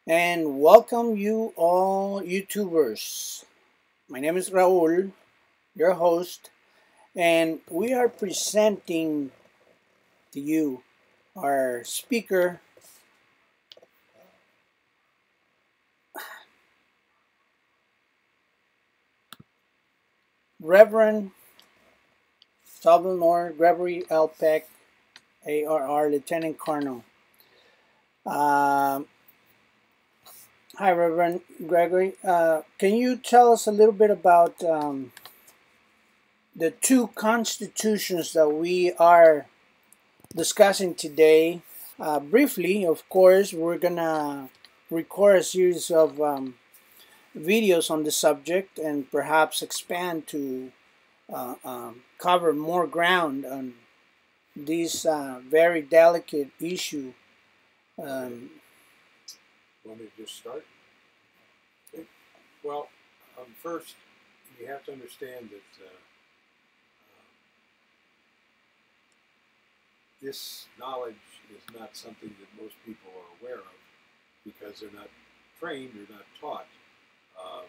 And welcome you all YouTubers. My name is Raul, your host, and we are presenting to you our speaker, Reverend Nor Gregory L. Peck, ARR, Lieutenant Colonel. Um, Hi, Reverend Gregory. Can you tell us a little bit about the two constitutions that we are discussing today? Briefly, of course, we're gonna record a series of videos on the subject and perhaps expand to cover more ground on this very delicate issue. Okay. Um, Want me to just start? Okay. Well, first, you have to understand that this knowledge is not something that most people are aware of because they're not trained or not taught. Um,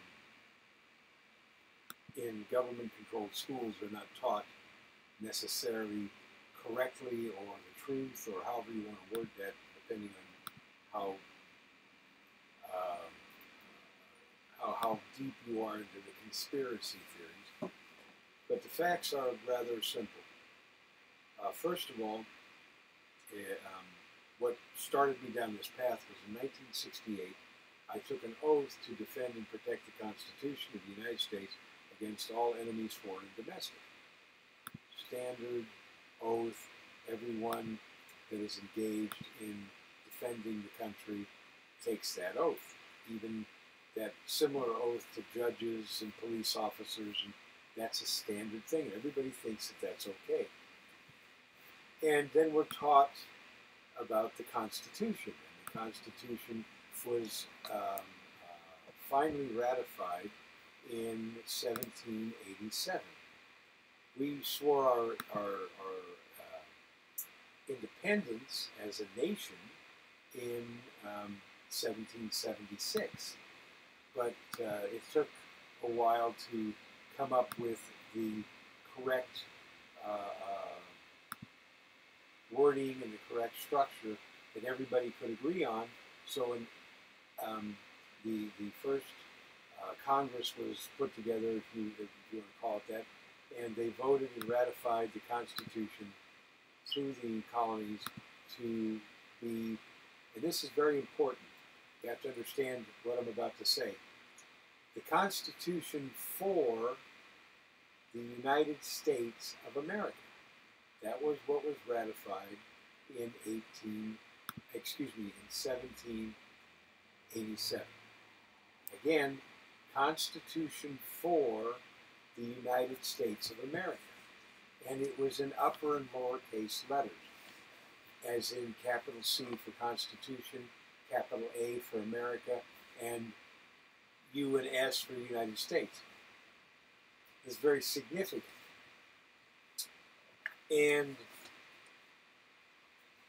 in government-controlled schools, they're not taught necessarily correctly or the truth or however you want to word that, depending on how um, how deep you are into the conspiracy theories. But the facts are rather simple. First of all, what started me down this path was in 1968. I took an oath to defend and protect the Constitution of the United States against all enemies, foreign and domestic. Standard oath. Everyone that is engaged in defending the country takes that oath. Even that similar oath to judges and police officers, and that's a standard thing. Everybody thinks that that's okay. And then we're taught about the Constitution, and the Constitution was finally ratified in 1787. We swore our independence as a nation in 1776. But it took a while to come up with the correct wording and the correct structure that everybody could agree on. So in the first Congress was put together, if you want to call it that, and they voted and ratified the Constitution through the colonies to be, and this is very important. You have to understand what I'm about to say. The Constitution for the United States of America. That was what was ratified in 1787. Again, Constitution for the United States of America. And it was in upper and lowercase letters, as in capital C for Constitution, capital A for America, and U and S for the United States. It's very significant. And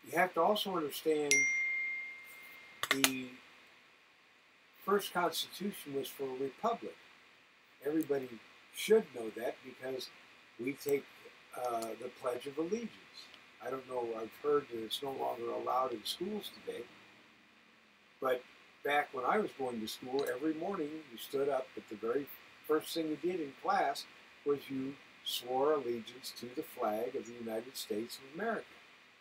you have to also understand the first Constitution was for a republic. Everybody should know that because we take the Pledge of Allegiance. I don't know, I've heard that it's no longer allowed in schools today, but back when I was going to school, every morning you stood up, but the very first thing you did in class was you swore allegiance to the flag of the United States of America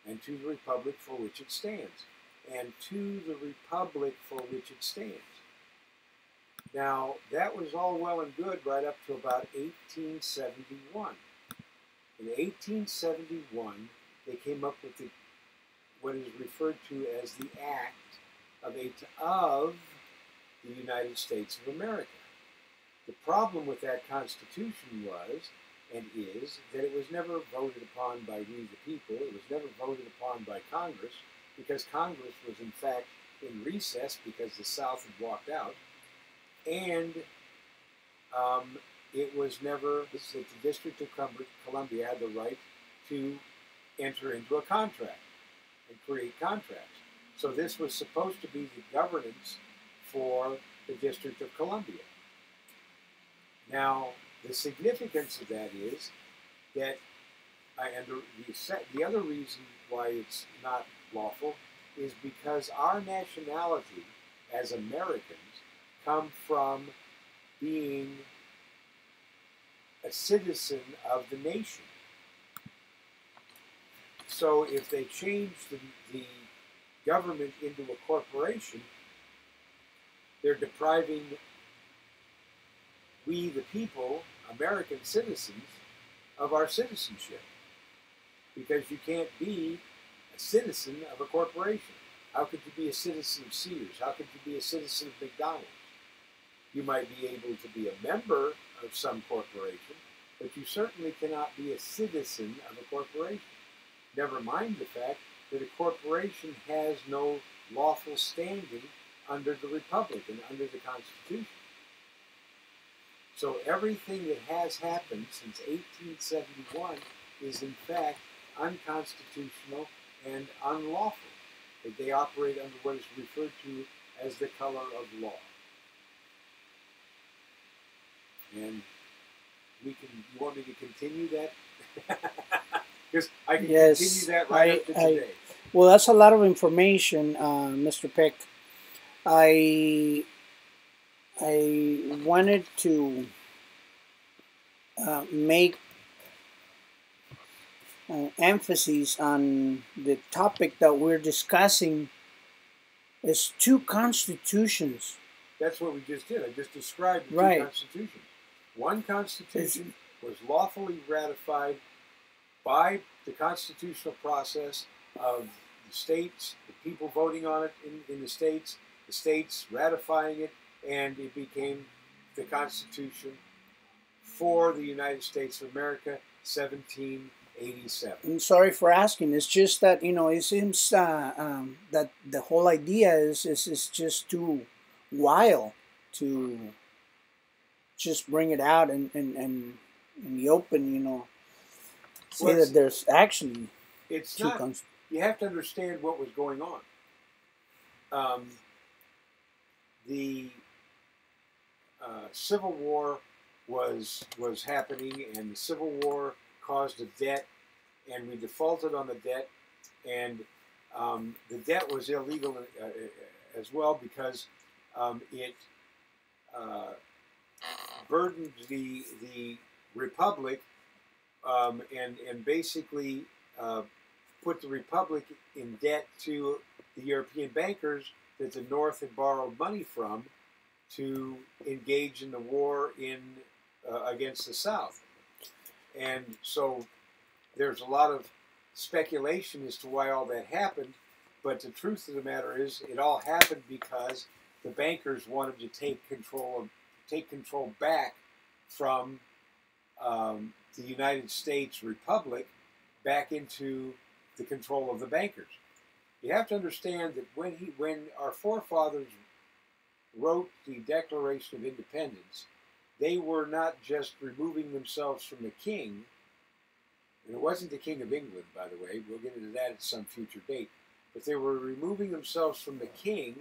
and to the republic for which it stands, and to the republic for which it stands. Now, that was all well and good right up to about 1871. In 1871, they came up with what is referred to as the Act of the United States of America. The problem with that Constitution was, and is, that it was never voted upon by we the people. It was never voted upon by Congress, because Congress was in fact in recess because the South had walked out. And it was never that the District of Columbia had the right to enter into a contract and create contracts. So this was supposed to be the governance for the District of Columbia. Now, the significance of that is that, and the other reason why it's not lawful is because our nationality as Americans come from being a citizen of the nation. So if they change the government into a corporation, they're depriving we, the people, American citizens, of our citizenship. Because you can't be a citizen of a corporation. How could you be a citizen of Sears? How could you be a citizen of McDonald's? You might be able to be a member of some corporation, but you certainly cannot be a citizen of a corporation. Never mind the fact that a corporation has no lawful standing under the Republic and under the Constitution. So everything that has happened since 1871 is in fact unconstitutional and unlawful. That they operate under what is referred to as the color of law. And you want me to continue that? Because I can continue that right up to today. Well, that's a lot of information, Mr. Peck. I wanted to make emphasis on the topic that we're discussing is two constitutions. That's what we just did. I just described the two constitutions. One constitution was lawfully ratified by the constitutional process of the states, the people voting on it in the states ratifying it, and it became the Constitution for the United States of America, 1787. I'm sorry for asking. It's just that, it seems that the whole idea is just too wild to just bring it out and in the open, say that there's actually it's not. You have to understand what was going on. The Civil War was happening, and the Civil War caused a debt, and we defaulted on the debt, and the debt was illegal as well because it burdened the Republic and basically put the Republic in debt to the European bankers that the North had borrowed money from to engage in the war against the South. And so there's a lot of speculation as to why all that happened, but the truth of the matter is it all happened because the bankers wanted to take control back from the United States Republic back into the control of the bankers. You have to understand that when our forefathers wrote the Declaration of Independence, they were not just removing themselves from the king, and it wasn't the King of England, by the way, we'll get into that at some future date, but they were removing themselves from the king,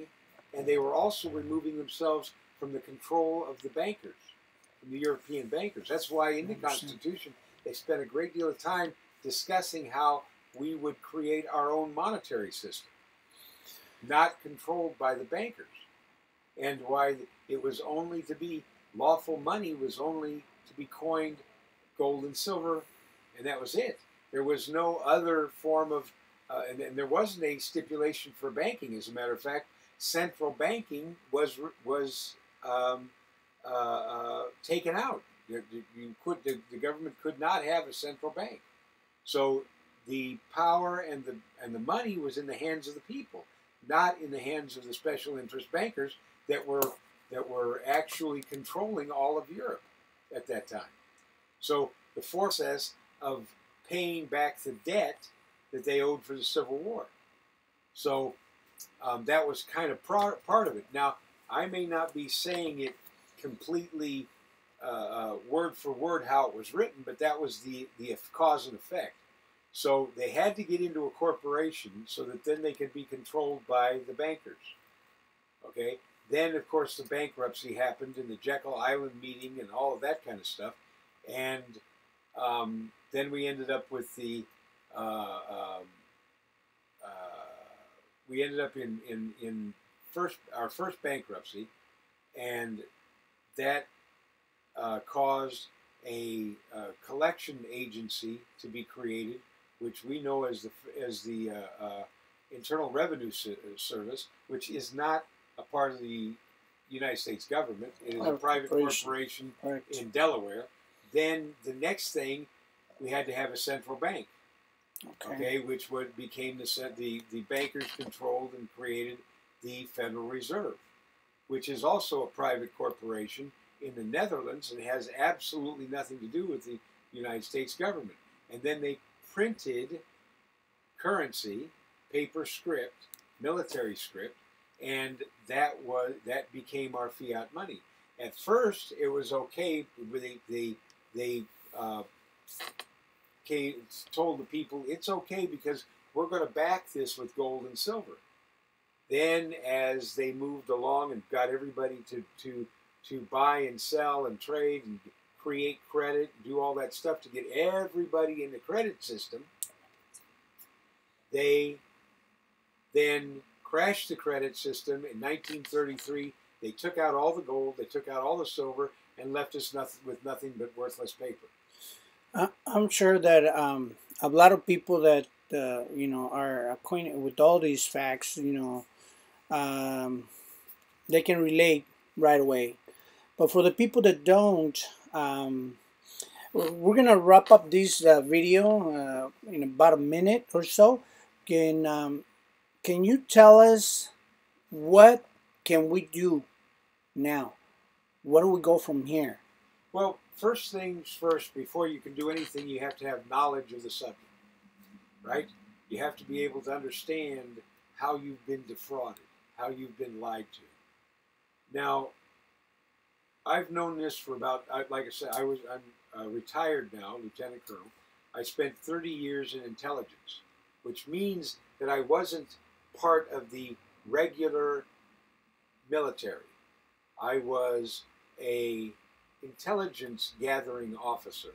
and they were also removing themselves from the control of the bankers, from the European bankers. That's why in the Constitution they spent a great deal of time discussing how we would create our own monetary system, not controlled by the bankers, and why it was only to be lawful money was only to be coined gold and silver, and that was it. There was no other form of, and there wasn't a stipulation for banking. As a matter of fact, central banking was taken out. The government could not have a central bank. So the power and the money was in the hands of the people, not in the hands of the special interest bankers that were actually controlling all of Europe at that time. So the process of paying back the debt that they owed for the Civil War. So that was kind of part of it. Now, I may not be saying it completely word for word how it was written, but that was the cause and effect. So they had to get into a corporation so that then they could be controlled by the bankers. Okay? then, of course, the bankruptcy happened and the Jekyll Island meeting and all of that kind of stuff. And then we ended up with the we ended up in our first bankruptcy, and that caused a collection agency to be created, which we know as the Internal Revenue Service, which is not a part of the United States government. It is a private corporation in Delaware. Then the next thing, we had to have a central bank. Okay, which became the bankers controlled and created the Federal Reserve, which is also a private corporation in the Netherlands and has absolutely nothing to do with the United States government. And then they printed currency, paper script, military script, and that became our fiat money. At first, it was okay. They told the people it's okay because we're going to back this with gold and silver. Then, as they moved along and got everybody to buy and sell and trade and create credit, do all that stuff to get everybody in the credit system, they then crashed the credit system in 1933. They took out all the gold, they took out all the silver, and left us with nothing but worthless paper. I'm sure that a lot of people that are acquainted with all these facts, they can relate right away. But for the people that don't, we're gonna wrap up this video in about a minute or so. Can you tell us what can we do now? Where do we go from here? Well, first things first, before you can do anything, you have to have knowledge of the subject, right? You have to be able to understand how you've been defrauded, how you've been lied to. Now, I've known this for about, like I said, I'm retired now, Lieutenant Colonel. I spent 30 years in intelligence, which means that I wasn't part of the regular military. I was a intelligence gathering officer.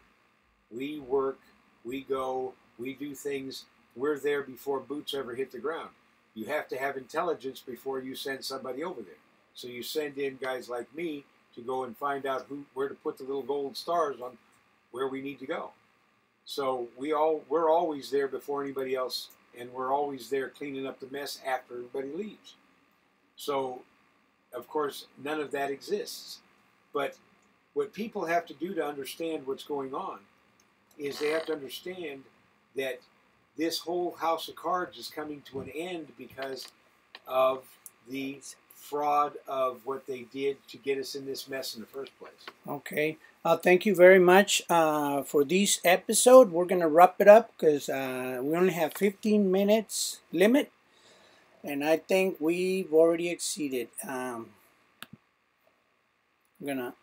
We work, we go, we do things. We're there before boots ever hit the ground. You have to have intelligence before you send somebody over there. So you send in guys like me to go and find out where to put the little gold stars on where we need to go. So we're always there before anybody else, and we're always there cleaning up the mess after everybody leaves. So, of course, none of that exists. But what people have to do to understand what's going on is they have to understand that this whole house of cards is coming to an end because of the fraud of what they did to get us in this mess in the first place. Okay. Thank you very much for this episode. We're going to wrap it up because we only have 15 minutes limit. And I think we've already exceeded. I'm going to